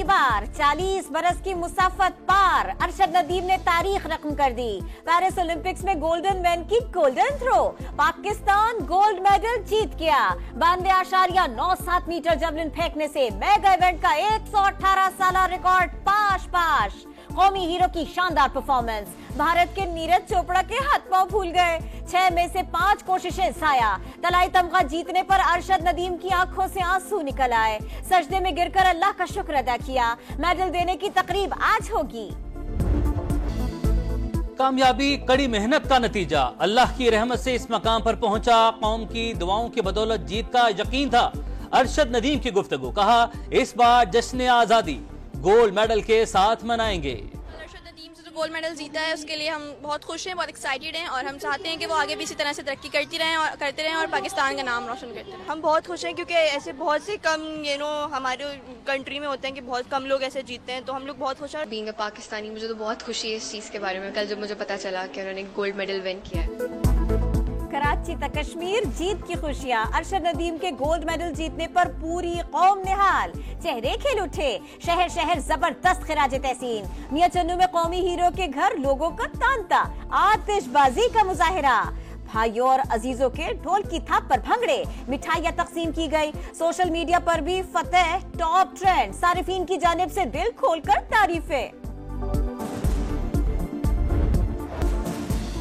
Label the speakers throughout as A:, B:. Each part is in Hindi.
A: पहली बार 40 बरस की मुसाफत पार, अरशद नदीम ने तारीख रकम कर दी। पेरिस ओलंपिक्स में गोल्डन मैन की golden throw, Pakistan gold medal जीत गया। 92.97 मीटर जवलिन फेंकने से मेगा इवेंट का 118 साल रिकॉर्ड पाश। कौमी हीरो की शानदार परफॉर्मेंस, भारत के नीरज चोपड़ा के हाथ पांव फूल गए। 6 में से 5 कोशिशें साया। तलाई तमगा जीतने पर अरशद नदीम की आंखों से आंसू निकल आए। सजदे में गिरकर अल्लाह का शुक्र अदा किया। मेडल देने की तकरीब आज होगी।
B: कामयाबी कड़ी मेहनत का नतीजा, अल्लाह की रहमत से इस मकाम पर पहुंचा। कौम की दुआओं की बदौलत जीत का यकीन था। अरशद नदीम की गुफ्तगू, कहा इस बार जश्न आजादी गोल्ड मेडल के साथ मनाएंगे।
C: अरशद नदीम से जो गोल्ड मेडल जीता है उसके लिए हम बहुत खुश हैं, बहुत एक्साइटेड हैं और हम चाहते हैं कि वो आगे भी इसी तरह से तरक्की करते रहें और पाकिस्तान का नाम रोशन करते रहें।
D: हम बहुत खुश हैं क्योंकि ऐसे बहुत से कम हमारे कंट्री में होते हैं कि बहुत कम लोग ऐसे जीतते हैं, तो हम लोग बहुत खुश हैं।
E: बीइंग अ पाकिस्तानी मुझे तो बहुत खुशी है इस चीज़ के बारे में। कल जब मुझे पता चला कि उन्होंने गोल्ड मेडल विन किया है।
A: कराची तक कश्मीर जीत की खुशियां, अरशद नदीम के गोल्ड मेडल जीतने पर पूरी कौम निहाल, चेहरे खिल उठे। शहर शहर जबरदस्त खिराज तहसीन। मियां चन्नू में कौमी हीरो के घर लोगों का तांता, आतिशबाजी का मुजाहिरा। भाइयों और अजीजों के ढोल की थाप पर भंगड़े, मिठाइयां तकसीम की गई। सोशल मीडिया पर भी फतेह टॉप ट्रेंड, सारिफीन की जानिब से दिल खोलकर तारीफें।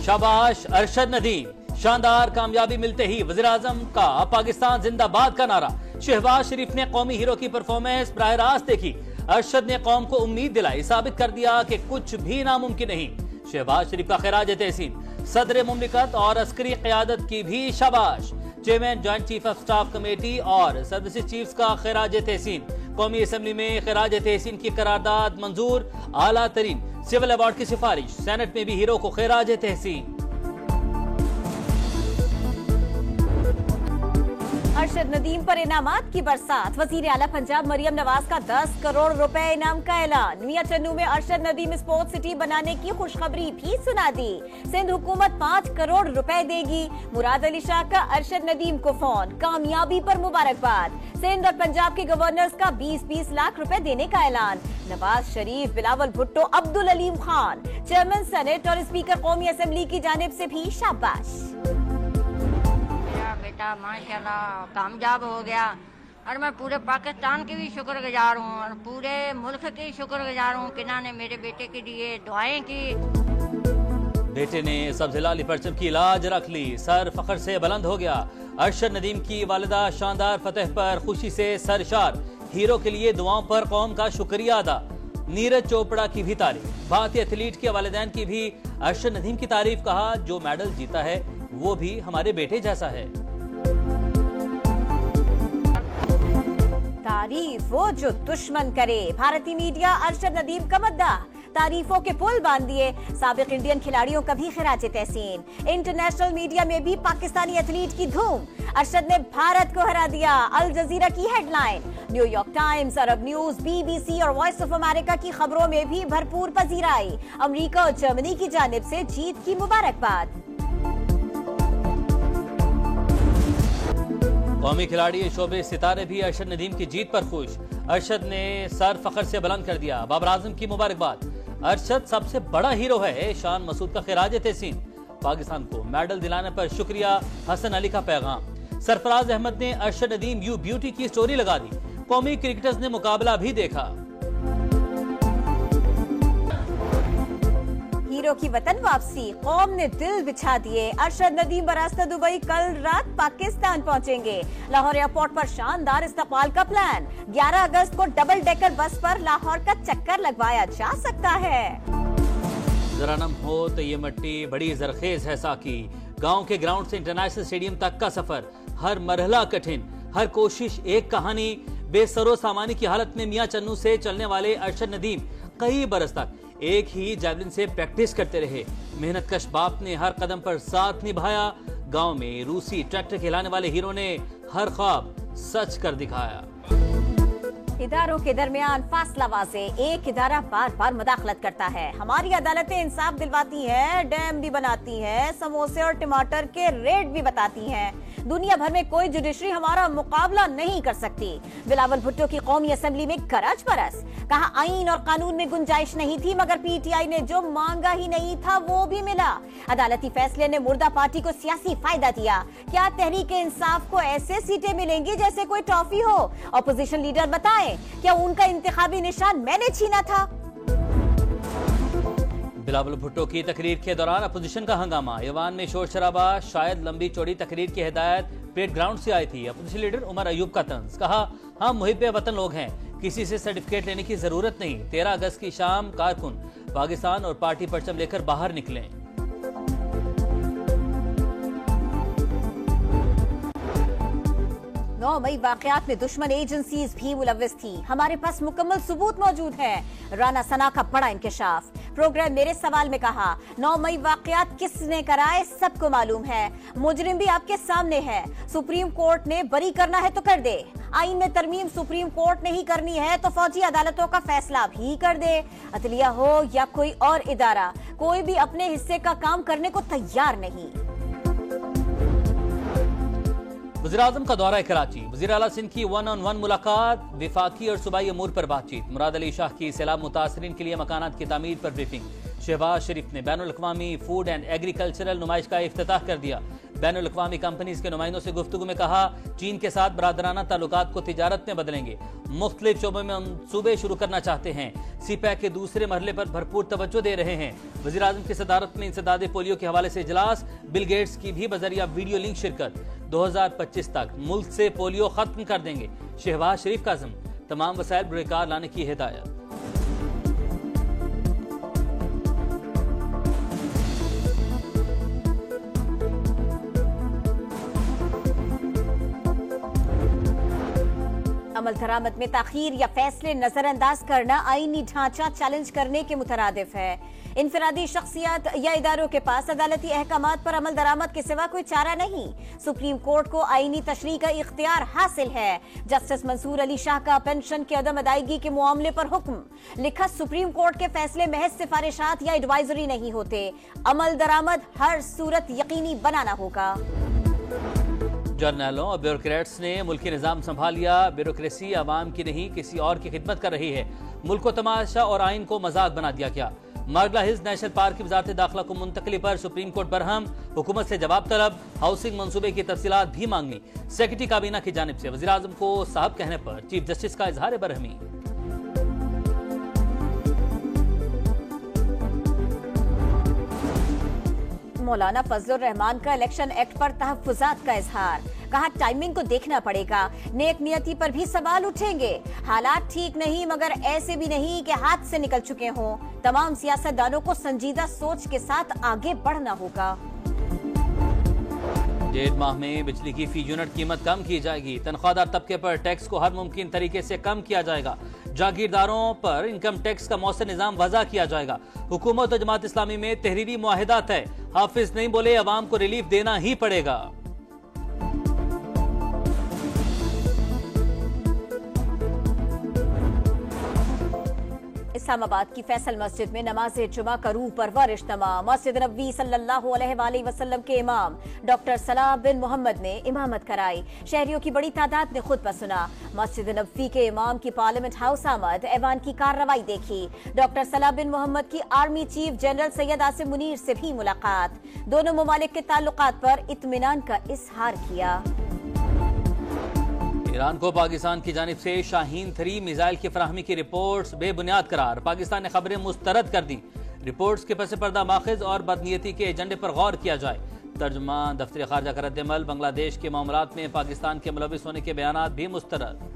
B: शाबाश अरशद नदीम, शानदार कामयाबी मिलते ही वज़ीर-ए-आज़म का पाकिस्तान जिंदाबाद का नारा। शहबाज शरीफ ने कौमी हीरो की परफॉर्मेंस बराह रास्त देखी। अरशद ने कौम को उम्मीद दिलाई, साबित कर दिया कि कुछ भी नामुमकिन नहीं। शहबाज शरीफ का खिराज तहसीन, सदर मुमलिकत और अस्करी क़यादत की भी शाबाश। Chairman joint chief of staff committee और सर्विसेज चीफ्स का खिराज तहसीन। कौमी असम्बली में खिराज तहसीन की करारदाद मंजूर। आला तरीन सिविल अवार्ड की सिफारिश, सेनेट में भी हीरो को खिराज तहसीन।
A: अरशद नदीम पर इनामात की बरसात, वजीर आला पंजाब मरियम नवाज का 10 करोड़ रुपए इनाम का ऐलान। मियां चन्नू में अरशद नदीम स्पोर्ट्स सिटी बनाने की खुशखबरी भी सुना दी। सिंध हुकूमत 5 करोड़ रुपए देगी। मुराद अली शाह का अरशद नदीम को फोन, कामयाबी पर मुबारकबाद। सिंध और पंजाब के गवर्नर्स का 20-20 लाख रुपए देने का ऐलान। नवाज शरीफ, बिलावल भुट्टो, अब्दुल अलीम खान, चेयरमैन सेनेट और स्पीकर कौमी असेंबली की जानिब से भी शाबाश।
F: बेटा माशाल्लाह कामयाब हो गया और मैं पूरे पाकिस्तान की भी शुक्रगुजार हूँ और पूरे मुल्क की शुक्रगुजार हूँ कि इन्होंने मेरे बेटे के लिए दुआएं की।
B: बेटे ने सब्ज़ लाली परचम की लाज रख ली, सर फख्र से बुलंद हो गया। अरशद नदीम की वालिदा शानदार फतेह पर खुशी से सरशार, हीरो के लिए दुआओं पर कौम का शुक्रिया अदा। नीरज चोपड़ा की भी तारीफ, भारतीय एथलीट के वालिदैन की भी अरशद नदीम की तारीफ। कहा जो मेडल जीता है वो भी हमारे बेटे जैसा है।
A: तारीफ वो जो दुश्मन करे, भारतीय मीडिया अरशद नदीम का मद्दा, तारीफों के पुल बांध दिए। साबिक इंडियन खिलाड़ियों का भी खिराज तहसीन। इंटरनेशनल मीडिया में भी पाकिस्तानी एथलीट की धूम, अरशद ने भारत को हरा दिया। अल जजीरा की headline, New York times, Arab News, BBC और वॉइस ऑफ अमेरिका की खबरों में भी भरपूर पजीराई। अमेरिका और जर्मनी की जानिब से जीत की मुबारकबाद।
B: कौमी खिलाड़ी शोबे सितारे भी अरशद नदीम की जीत पर खुश। अरशद ने सर फख्र से बुलंद कर दिया। बाबर आजम की मुबारकबाद। अरशद सबसे बड़ा हीरो है, शान मसूद का खिराज तहसीन। पाकिस्तान को मेडल दिलाने पर शुक्रिया, हसन अली का पैगाम। सरफराज अहमद ने अरशद नदीम यू ब्यूटी की स्टोरी लगा दी। कौमी क्रिकेटर्स ने मुकाबला भी देखा।
A: हीरो की वतन वापसी, कौम ने दिल बिछा दिए। अरशद नदीम बरास्ता दुबई कल रात पाकिस्तान पहुंचेंगे। लाहौर एयरपोर्ट पर शानदार इस्तकबाल का प्लान। 11 अगस्त को डबल डेकर बस पर लाहौर का चक्कर लगवाया जा सकता है।
B: जरा नम हो तो ये मट्टी बड़ी जरखेज है साकी। गांव के ग्राउंड से इंटरनेशनल स्टेडियम तक का सफर, हर मरहला कठिन, हर कोशिश एक कहानी। बेसरो सामानी की हालत में मियां चन्नू से चलने वाले अरशद नदीम कई बरस तक एक ही जैवलिन से प्रैक्टिस करते रहे। मेहनत कश बाप ने हर कदम पर साथ निभाया। गांव में रूसी ट्रैक्टर खिलाने वाले हीरो ने हर ख्वाब सच कर दिखाया।
A: इदारों के दरमियान फासला वाज़े, एक इदारा बार बार मुदाखलत करता है। हमारी अदालतें इंसाफ दिलवाती हैं, डैम भी बनाती हैं, समोसे और टमाटर के रेट भी बताती हैं। दुनिया भर में कोई जुडिशरी हमारा मुकाबला नहीं कर सकती। बिलावल भुट्टो की कौमी असेंबली में गरज बरस, कहा आईन और कानून में गुंजाइश नहीं थी, मगर पीटीआई ने जो मांगा ही नहीं था वो भी मिला। अदालती फैसले ने मुर्दा पार्टी को सियासी फायदा दिया। क्या तहरीक इंसाफ को ऐसे सीटें मिलेंगी जैसे कोई टॉफी हो? ऑपोजिशन लीडर बताएं, क्या उनका इंतखाबी निशान मैंने छीना था?
B: बिलावल भुट्टो की तकरीर के दौरान अपोजिशन का हंगामा, ईवान में शोर शराबा। शायद लंबी चौड़ी तकरीर की हिदायत परेड ग्राउंड से आई थी। अपोजिशन लीडर उमर अयूब का तंज, कहा हम मुहिब्बे वतन लोग हैं, किसी से सर्टिफिकेट लेने की जरूरत नहीं। 13 अगस्त की शाम कारकुन पाकिस्तान और पार्टी परचम लेकर बाहर निकले।
A: 9 मई वाकयात में दुश्मन एजेंसीज भी मुलव्विस थी। हमारे पास मुकम्मल सबूत मौजूद है। राना सना का बड़ा इंकशाफ। प्रोग्राम मेरे सवाल में कहा 9 मई वाकयात किसने कराए सबको मालूम है। मुजरिम भी आपके सामने है। सुप्रीम कोर्ट ने बरी करना है तो कर दे। आईन में तरमीम सुप्रीम कोर्ट ने ही करनी है तो फौजी अदालतों का फैसला भी कर दे। अदलिया हो या कोई और इदारा, कोई भी अपने हिस्से का काम करने को तैयार नहीं।
B: वज़ीर-ए-आज़म का दौरा कराची, वज़ीर आला सिंध की 1-on-1 मुलाकात, विफाकी और सूबाई अमूर पर बातचीत। मुराद अली शाह की सैलाब मुतासरीन के लिए मकानात की तामीर पर ब्रीफिंग। शहबाज शरीफ ने बैनुल अक़वामी फूड एंड एग्रीकल्चरल नुमाइश का इफ्तिताह कर दिया। बैनुल अक़वामी कंपनीज के नुमाइंदों से गुफ्तगू में कहा चीन के साथ बरादराना ताल्लुकात को तिजारत में बदलेंगे। मुख्तलिफ शोबों में मंसूबे शुरू करना चाहते हैं। सीपैक के दूसरे मरहले पर भरपूर तवज्जो दे रहे हैं। वज़ीर आज़म की सदारत में इंसदादे पोलियो के हवाले से इजलास, बिल गेट्स की भी बजरिया वीडियो लिंक शिरकत। 2025 तक मुल्क से पोलियो खत्म कर देंगे। शहबाज शरीफ का अज़्म, तमाम वसाइल बरकार लाने की हिदायत।
A: अमल दरामद में ताखीर या फैसले नजरअंदाज करना आईनी ढांचा चैलेंज करने के मुतरादिफ है। इनफरादी शख्सियत या इदारों के पास अदालती अहकामात पर अमल दरामद के सिवा कोई चारा नहीं। सुप्रीम कोर्ट को आईनी तशरीह का इख्तियार हासिल है। जस्टिस मंसूर अली शाह का पेंशन की अदम अदायगी के मामले पर हुक्म, लिखा सुप्रीम कोर्ट के फैसले महज सिफारिशात या एडवाइजरी नहीं होते, अमल दरामद हर सूरत यकीनी बनाना होगा।
B: जर्नलों और ब्यूरोक्रेट्स ने मुल्की निज़ाम संभाल लिया। ब्यूरोक्रेसी आवाम की नहीं किसी और की खिदमत कर रही है। मुल्क को तमाशा और आइन को मजाक बना दिया गया। मार्गला हिल्स नेशनल पार्क की वजारत दाखिला को मुंतकली पर सुप्रीम कोर्ट बरहम, हुकूमत से जवाब तलब। हाउसिंग मंसूबे की तफसीलात भी मांगी। सेक्रेटरी काबीना की जानिब से वज़ीर आज़म को साहब कहने पर चीफ जस्टिस का इजहार बरहमी।
A: मौलाना फजलुर रहमान का इलेक्शन एक्ट पर तहफ्फुजात का इजहार, कहा टाइमिंग को देखना पड़ेगा, नेक नियति पर भी सवाल उठेंगे। हालात ठीक नहीं मगर ऐसे भी नहीं कि हाथ से निकल चुके हों। तमाम सियासतदानों को संजीदा सोच के साथ आगे बढ़ना होगा।
B: 1.5 माह में बिजली की फी यूनिट कीमत कम की जाएगी। तनख्वाहदार तबके पर टैक्स को हर मुमकिन तरीके से कम किया जाएगा। जागीरदारों पर इनकम टैक्स का मौसर निजाम वज़ा किया जाएगा। हुकूमत और जमात इस्लामी में तहरीरी मुआहिदा तय। हाफिज नहीं बोले अवाम को रिलीफ देना ही पड़ेगा।
A: इस्लामाबाद की फैसल मस्जिद में नमाज जुमा का रूह परवर इज्तिमा। मस्जिद नबवी सल्लल्लाहु अलैहि वसल्लम के इमाम डॉक्टर सलाह बिन मोहम्मद ने इमामत कराई। शहरियों की बड़ी तादाद ने खुतबा सुना। मस्जिद नबवी के इमाम की पार्लियामेंट हाउस आमद, ऐवान की कार्रवाई देखी। डॉक्टर सलाह बिन मोहम्मद की army chief general Syed Asim Munir से भी मुलाकात। दोनों ममालिक के ताल्लुकात पर इत्मीनान का इजहार किया।
B: ईरान को पाकिस्तान की जानिब से शाहीन 3 मिसाइल की फराहमी की रिपोर्ट्स बेबुनियाद करार। पाकिस्तान ने खबरें मुस्तरद कर दी। रिपोर्ट्स के पस पर्दा माखिज और बदनीयती के एजेंडे पर गौर किया जाए। तर्जुमा दफ्तर खारजा का रद्द-ए-अमल, बांग्लादेश के मामलात में पाकिस्तान के मुलविस होने के बयानात भी मुस्तरद।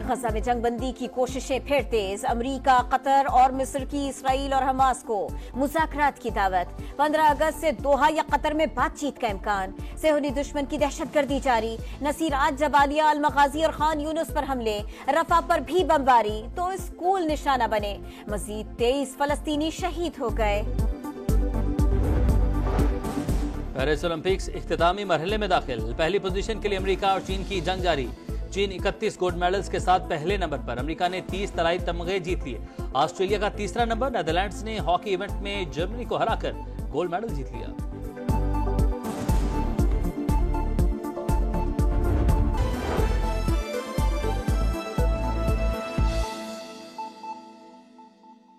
A: गजा में जंगबंदी की कोशिशें फिर तेज। अमरीका, कतर और मिस्र की इसराइल और हमास को मुज़ाकरात की दावत। 15 अगस्त से दोहा या कतर में बातचीत का इम्कान। सेहूनी दुश्मन की दहशतगर्दी जारी। नसीरात, जबालिया, अल-मगाजी और खान यूनुस पर हमले। रफा पर भी बमबारी तो स्कूल निशाना बने। मजीद 23 फलस्तीनी शहीद हो गए।
B: पेरिस ओलंपिक्स इख्तितामी मरहले में दाखिल। पहली पोजीशन के लिए अमेरिका और चीन की जंग जारी। चीन 31 गोल्ड मेडल्स के साथ पहले नंबर पर। अमेरिका ने 30 तलाई तमगे जीत लिए। ऑस्ट्रेलिया का तीसरा नंबर। नेदरलैंड्स ने हॉकी इवेंट में जर्मनी को हराकर गोल्ड मेडल जीत लिया।